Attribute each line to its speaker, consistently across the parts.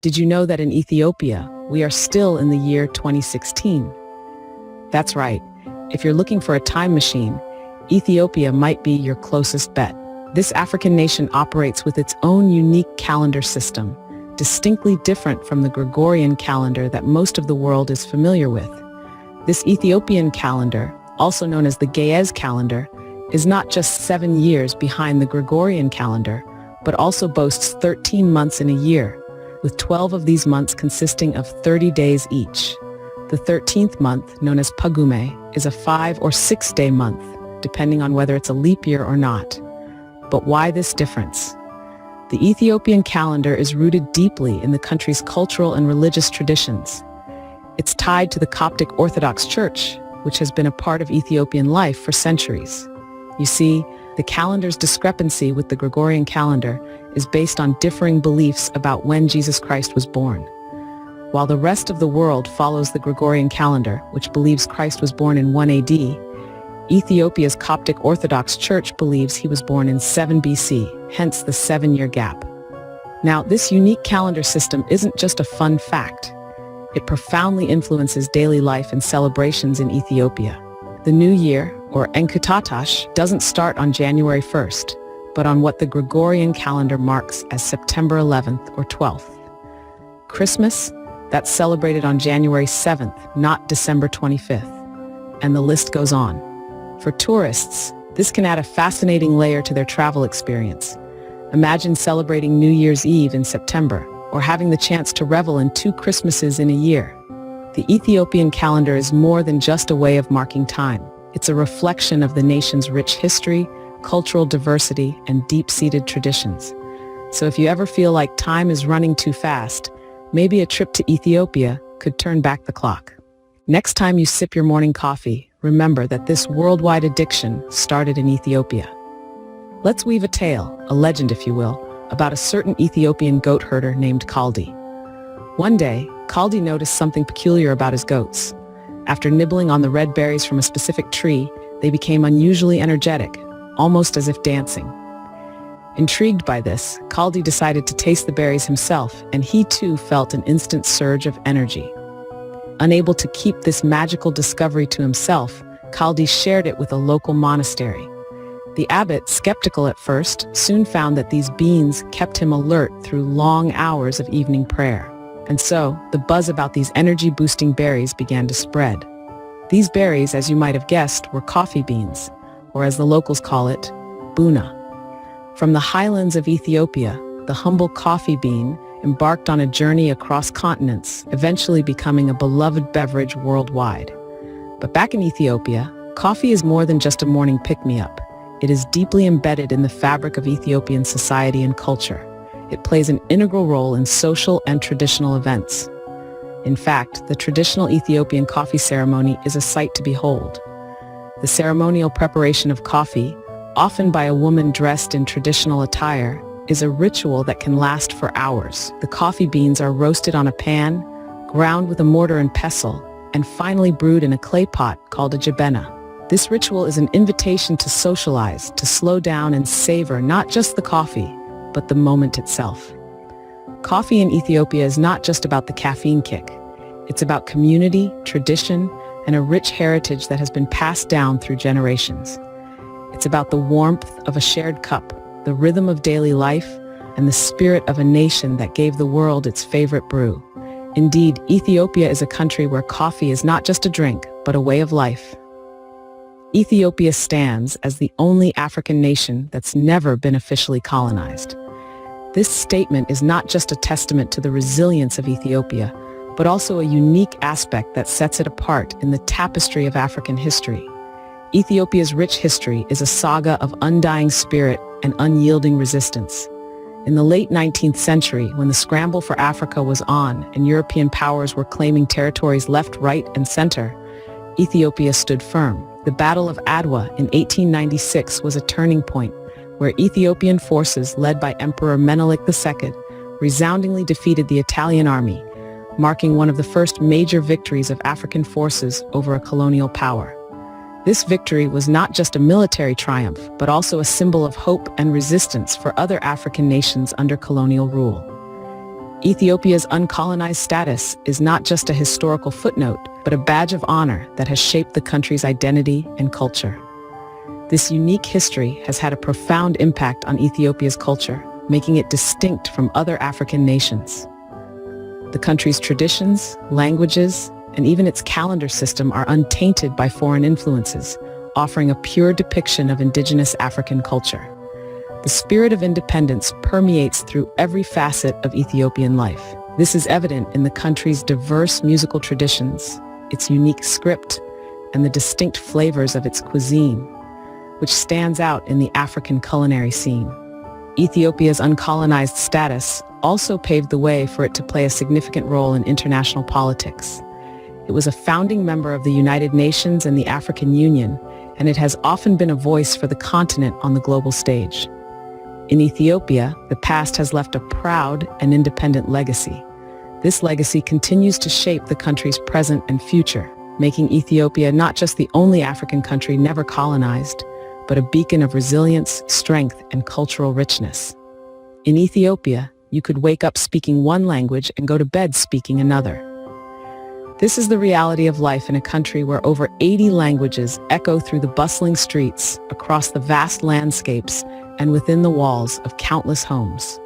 Speaker 1: Did you know that in Ethiopia, we are still in the year 2016? That's right. If you're looking for a time machine, Ethiopia might be your closest bet. This African nation operates with its own unique calendar system, distinctly different from the Gregorian calendar that most of the world is familiar with. This Ethiopian calendar, also known as the Ge'ez calendar, is not just 7 years behind the Gregorian calendar, but also boasts 13 months in a year, with 12 of these months consisting of 30 days each. The 13th month, known as Pagume, is a 5 or 6 day month, depending on whether it's a leap year or not. But why this difference? The Ethiopian calendar is rooted deeply in the country's cultural and religious traditions. It's tied to the Coptic Orthodox Church, which has been a part of Ethiopian life for centuries. You see, the calendar's discrepancy with the Gregorian calendar is based on differing beliefs about when Jesus Christ was born. While the rest of the world follows the Gregorian calendar, which believes Christ was born in 1 AD, Ethiopia's Coptic Orthodox Church believes he was born in 7 BC, hence the 7-year gap. Now, this unique calendar system isn't just a fun fact. It profoundly influences daily life and celebrations in Ethiopia. The new year, or Enkutataash, doesn't start on January 1st, but on what the Gregorian calendar marks as September 11th or 12th. Christmas, that's celebrated on January 7th, not December 25th. And the list goes on. For tourists, this can add a fascinating layer to their travel experience. Imagine celebrating New Year's Eve in September, or having the chance to revel in 2 Christmases in a year. The Ethiopian calendar is more than just a way of marking time. It's a reflection of the nation's rich history, cultural diversity, and deep-seated traditions. So if you ever feel like time is running too fast, maybe a trip to Ethiopia could turn back the clock. Next time you sip your morning coffee, remember that this worldwide addiction started in Ethiopia. Let's weave a tale, a legend if you will, about a certain Ethiopian goat herder named Kaldi. One day, Kaldi noticed something peculiar about his goats. After nibbling on the red berries from a specific tree, they became unusually energetic, almost as if dancing. Intrigued by this, Kaldi decided to taste the berries himself, and he too felt an instant surge of energy. Unable to keep this magical discovery to himself, Kaldi shared it with a local monastery. The abbot, skeptical at first, soon found that these beans kept him alert through long hours of evening prayer. And so, the buzz about these energy-boosting berries began to spread. These berries, as you might have guessed, were coffee beans, or as the locals call it, buna. From the highlands of Ethiopia, the humble coffee bean embarked on a journey across continents, eventually becoming a beloved beverage worldwide. But back in Ethiopia, coffee is more than just a morning pick-me-up. It is deeply embedded in the fabric of Ethiopian society and culture. It plays an integral role in social and traditional events. In fact, the traditional Ethiopian coffee ceremony is a sight to behold. The ceremonial preparation of coffee, often by a woman dressed in traditional attire, is a ritual that can last for hours. The coffee beans are roasted on a pan, ground with a mortar and pestle, and finally brewed in a clay pot called a jabena. This ritual is an invitation to socialize, to slow down and savor not just the coffee, but the moment itself. Coffee in Ethiopia is not just about the caffeine kick. It's about community, tradition, and a rich heritage that has been passed down through generations. It's about the warmth of a shared cup, the rhythm of daily life, and the spirit of a nation that gave the world its favorite brew. Indeed, Ethiopia is a country where coffee is not just a drink, but a way of life. Ethiopia stands as the only African nation that's never been officially colonized. This statement is not just a testament to the resilience of Ethiopia, but also a unique aspect that sets it apart in the tapestry of African history. Ethiopia's rich history is a saga of undying spirit and unyielding resistance. In the late 19th century, when the scramble for Africa was on and European powers were claiming territories left, right, and center, Ethiopia stood firm. The Battle of Adwa in 1896 was a turning point where Ethiopian forces led by Emperor Menelik II resoundingly defeated the Italian army, marking one of the first major victories of African forces over a colonial power. This victory was not just a military triumph, but also a symbol of hope and resistance for other African nations under colonial rule. Ethiopia's uncolonized status is not just a historical footnote, but a badge of honor that has shaped the country's identity and culture. This unique history has had a profound impact on Ethiopia's culture, making it distinct from other African nations. The country's traditions, languages, and even its calendar system are untainted by foreign influences, offering a pure depiction of indigenous African culture. The spirit of independence permeates through every facet of Ethiopian life. This is evident in the country's diverse musical traditions, its unique script, and the distinct flavors of its cuisine, which stands out in the African culinary scene. Ethiopia's uncolonized status also paved the way for it to play a significant role in international politics. It was a founding member of the United Nations and the African Union, and it has often been a voice for the continent on the global stage. In Ethiopia, the past has left a proud and independent legacy. This legacy continues to shape the country's present and future, making Ethiopia not just the only African country never colonized, but a beacon of resilience, strength, and cultural richness. In Ethiopia, you could wake up speaking one language and go to bed speaking another. This is the reality of life in a country where over 80 languages echo through the bustling streets, across the vast landscapes, and within the walls of countless homes.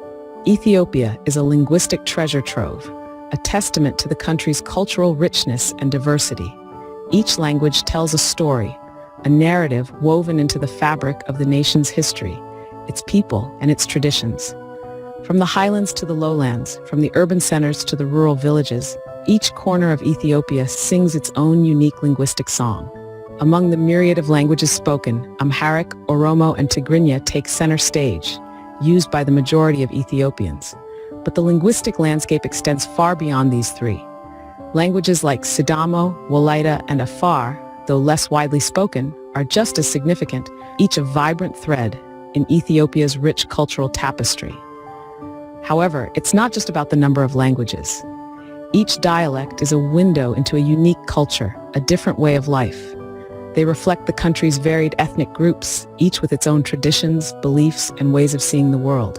Speaker 1: Ethiopia is a linguistic treasure trove, a testament to the country's cultural richness and diversity. Each language tells a story, a narrative woven into the fabric of the nation's history, its people, and its traditions. From the highlands to the lowlands, from the urban centers to the rural villages, each corner of Ethiopia sings its own unique linguistic song. Among the myriad of languages spoken, Amharic, Oromo, and Tigrinya take center stage, used by the majority of Ethiopians. But the linguistic landscape extends far beyond these three. Languages like Sidamo, Wolaita, and Afar, though less widely spoken, are just as significant, each a vibrant thread in Ethiopia's rich cultural tapestry. However, it's not just about the number of languages. Each dialect is a window into a unique culture, a different way of life. They reflect the country's varied ethnic groups, each with its own traditions, beliefs, and ways of seeing the world.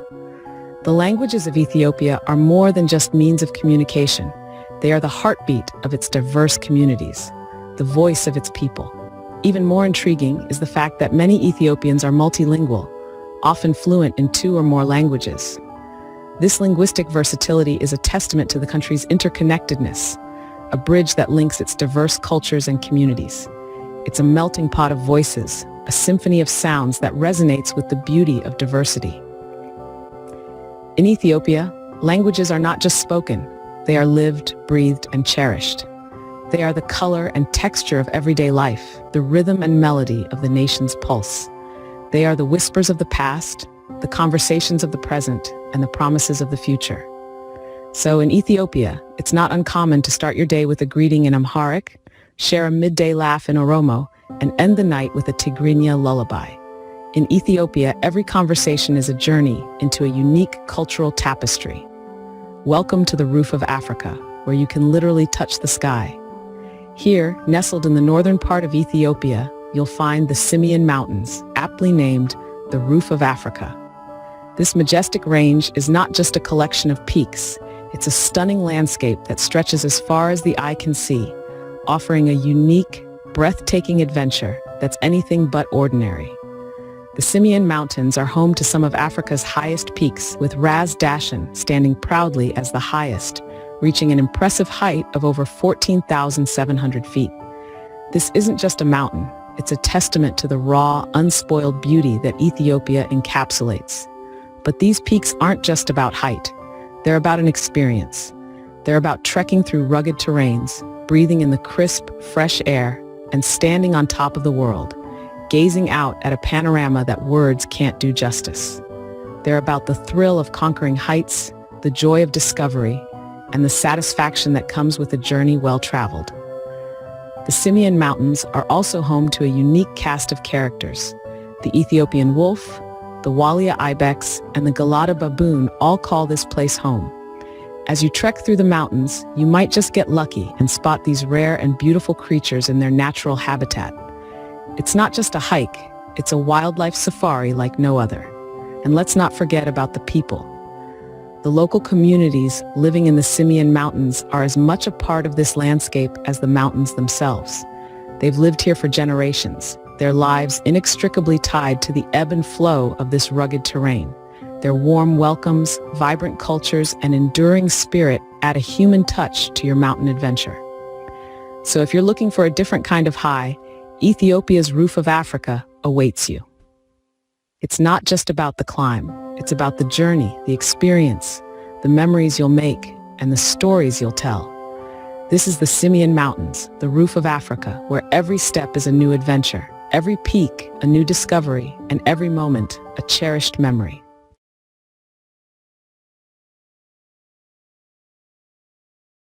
Speaker 1: The languages of Ethiopia are more than just means of communication. They are the heartbeat of its diverse communities, the voice of its people. Even more intriguing is the fact that many Ethiopians are multilingual, often fluent in 2 or more languages. This linguistic versatility is a testament to the country's interconnectedness, a bridge that links its diverse cultures and communities. It's a melting pot of voices, a symphony of sounds that resonates with the beauty of diversity. In Ethiopia, languages are not just spoken, they are lived, breathed, and cherished. They are the color and texture of everyday life, the rhythm and melody of the nation's pulse. They are the whispers of the past, the conversations of the present, and the promises of the future. So in Ethiopia, it's not uncommon to start your day with a greeting in Amharic, share a midday laugh in Oromo, and end the night with a Tigrinya lullaby. In Ethiopia, every conversation is a journey into a unique cultural tapestry. Welcome to the roof of Africa, where you can literally touch the sky. Here, nestled in the northern part of Ethiopia, you'll find the Simien Mountains, aptly named the Roof of Africa. This majestic range is not just a collection of peaks, it's a stunning landscape that stretches as far as the eye can see, offering a unique, breathtaking adventure that's anything but ordinary. The Simien Mountains are home to some of Africa's highest peaks, with Ras Dashen standing proudly as the highest, reaching an impressive height of over 14,700 feet. This isn't just a mountain, it's a testament to the raw, unspoiled beauty that Ethiopia encapsulates. But these peaks aren't just about height. They're about an experience. They're about trekking through rugged terrains, breathing in the crisp, fresh air, and standing on top of the world, gazing out at a panorama that words can't do justice. They're about the thrill of conquering heights, the joy of discovery, and the satisfaction that comes with a journey well-traveled. The Simien Mountains are also home to a unique cast of characters. The Ethiopian wolf, the Walia ibex, and the Galata baboon all call this place home. As you trek through the mountains, you might just get lucky and spot these rare and beautiful creatures in their natural habitat. It's not just a hike, it's a wildlife safari like no other. And let's not forget about the people. The local communities living in the Simien Mountains are as much a part of this landscape as the mountains themselves. They've lived here for generations, their lives inextricably tied to the ebb and flow of this rugged terrain. Their warm welcomes, vibrant cultures, and enduring spirit add a human touch to your mountain adventure. So if you're looking for a different kind of high, Ethiopia's Roof of Africa awaits you. It's not just about the climb. It's about the journey, the experience, the memories you'll make, and the stories you'll tell. This is the Simien Mountains, the Roof of Africa, where every step is a new adventure, every peak a new discovery, and every moment a cherished memory.